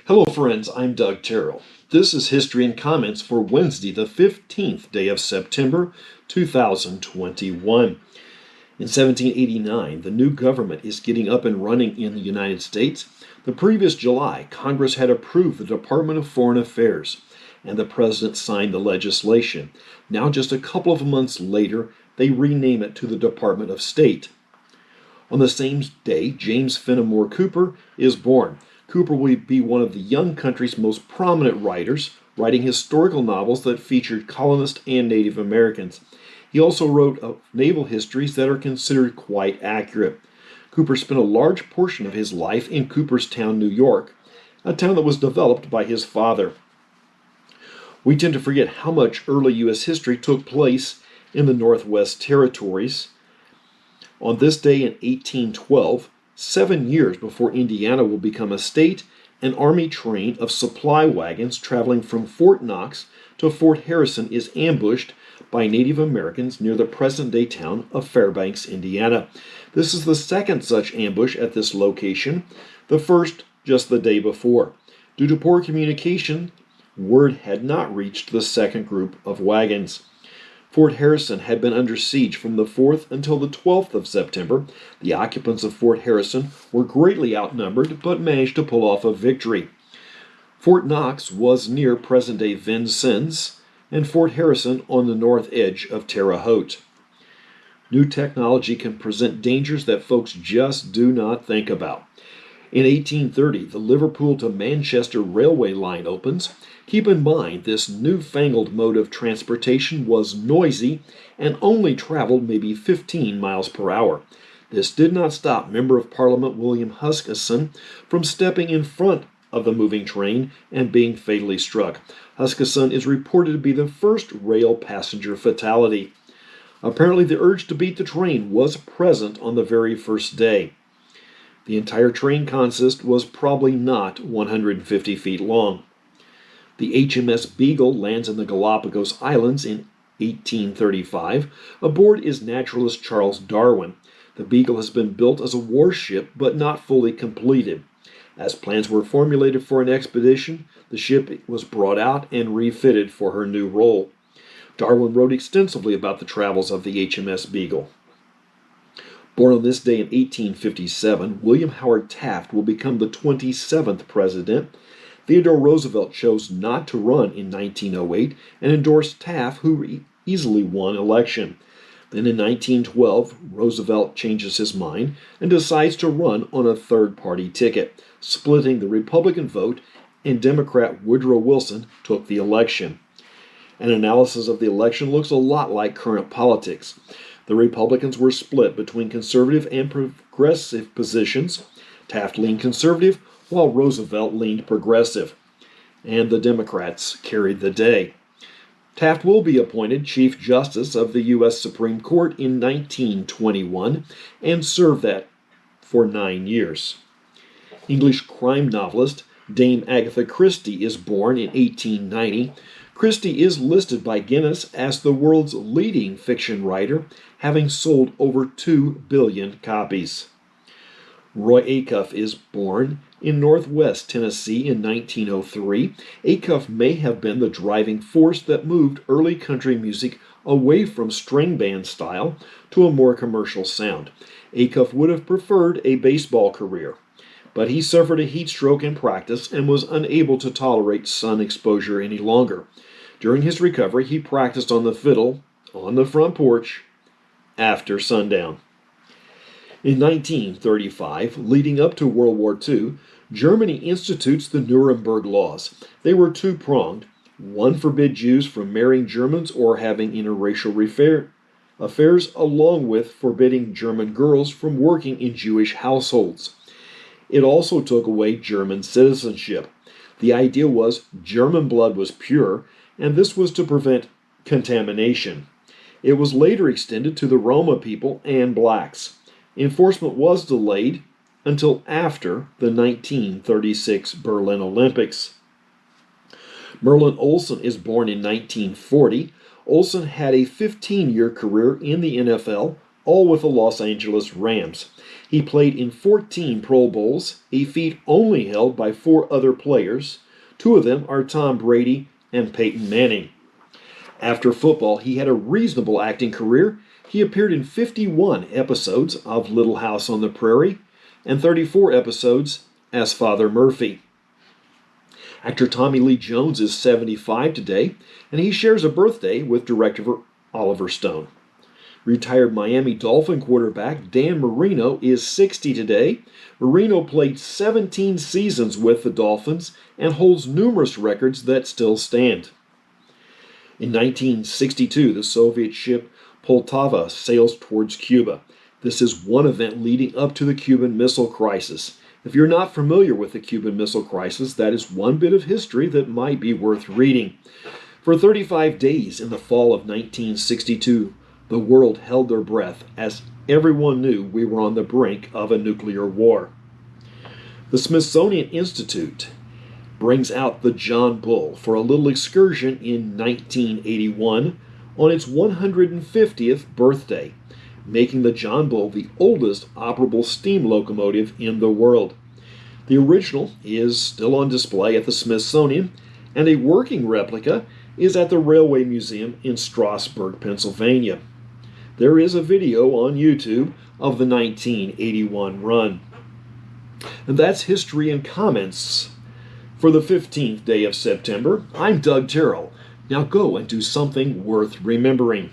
Hello friends, I'm Doug Terrell. This is History and Comments for Wednesday, the 15th day of September, 2021. In 1789, the new government is getting up and running in the United States. The previous July, Congress had approved the Department of Foreign Affairs, and the President signed the legislation. Now, just a couple of months later, they rename it to the Department of State. On the same day, James Fenimore Cooper is born. Cooper will be one of the young country's most prominent writers, writing historical novels that featured colonists and Native Americans. He also wrote naval histories that are considered quite accurate. Cooper spent a large portion of his life in Cooperstown, New York, a town that was developed by his father. We tend to forget how much early U.S. history took place in the Northwest Territories. On this day in 1812, 7 years before Indiana will become a state, an Army train of supply wagons traveling from Fort Knox to Fort Harrison is ambushed by Native Americans near the present-day town of Fairbanks, Indiana. This is the second such ambush at this location, the first just the day before. Due to poor communication, word had not reached the second group of wagons. Fort Harrison had been under siege from the 4th until the 12th of September. The occupants of Fort Harrison were greatly outnumbered, but managed to pull off a victory. Fort Knox was near present-day Vincennes, and Fort Harrison on the north edge of Terre Haute. New technology can present dangers that folks just do not think about. In 1830, the Liverpool to Manchester railway line opens. Keep in mind, this newfangled mode of transportation was noisy and only traveled maybe 15 miles per hour. This did not stop Member of Parliament William Huskisson from stepping in front of the moving train and being fatally struck. Huskisson is reported to be the first rail passenger fatality. Apparently, the urge to beat the train was present on the very first day. The entire train consist was probably not 150 feet long. The HMS Beagle lands in the Galapagos Islands in 1835. Aboard is naturalist Charles Darwin. The Beagle has been built as a warship, but not fully completed. As plans were formulated for an expedition, the ship was brought out and refitted for her new role. Darwin wrote extensively about the travels of the HMS Beagle. Born on this day in 1857, William Howard Taft will become the 27th president. Theodore Roosevelt chose not to run in 1908 and endorsed Taft, who easily won election. Then in 1912, Roosevelt changes his mind and decides to run on a third-party ticket, splitting the Republican vote, and Democrat Woodrow Wilson took the election. An analysis of the election looks a lot like current politics. The Republicans were split between conservative and progressive positions. Taft leaned conservative, while Roosevelt leaned progressive, and the Democrats carried the day. Taft will be appointed Chief Justice of the U.S. Supreme Court in 1921 and served that for 9 years. English crime novelist Dame Agatha Christie is born in 1890. Christie is listed by Guinness as the world's leading fiction writer, having sold over 2 billion copies. Roy Acuff is born in Northwest Tennessee in 1903. Acuff may have been the driving force that moved early country music away from string band style to a more commercial sound. Acuff would have preferred a baseball career, but he suffered a heat stroke in practice and was unable to tolerate sun exposure any longer. During his recovery, he practiced on the fiddle on the front porch after sundown. In 1935, leading up to World War II, Germany institutes the Nuremberg Laws. They were two-pronged. One forbid Jews from marrying Germans or having interracial affairs, along with forbidding German girls from working in Jewish households. It also took away German citizenship. The idea was German blood was pure, and this was to prevent contamination. It was later extended to the Roma people and blacks. Enforcement was delayed until after the 1936 Berlin Olympics. Merlin Olsen is born in 1940. Olsen had a 15-year career in the NFL, all with the Los Angeles Rams. He played in 14 Pro Bowls, a feat only held by 4 other players. 2 of them are Tom Brady and Peyton Manning. After football, he had a reasonable acting career. He appeared in 51 episodes of Little House on the Prairie and 34 episodes as Father Murphy. Actor Tommy Lee Jones is 75 today, and he shares a birthday with director Oliver Stone. Retired Miami Dolphin quarterback Dan Marino is 60 today. Marino played 17 seasons with the Dolphins and holds numerous records that still stand. In 1962, the Soviet ship Poltava sails towards Cuba. This is one event leading up to the Cuban Missile Crisis. If you're not familiar with the Cuban Missile Crisis, that is one bit of history that might be worth reading. For 35 days in the fall of 1962, the world held their breath as everyone knew we were on the brink of a nuclear war. The Smithsonian Institute brings out the John Bull for a little excursion in 1981 on its 150th birthday, making the John Bull the oldest operable steam locomotive in the world. The original is still on display at the Smithsonian, and a working replica is at the Railway Museum in Strasburg, Pennsylvania. There is a video on YouTube of the 1981 run. And that's History and Comments for the 15th day of September. I'm Doug Terrell. Now go and do something worth remembering.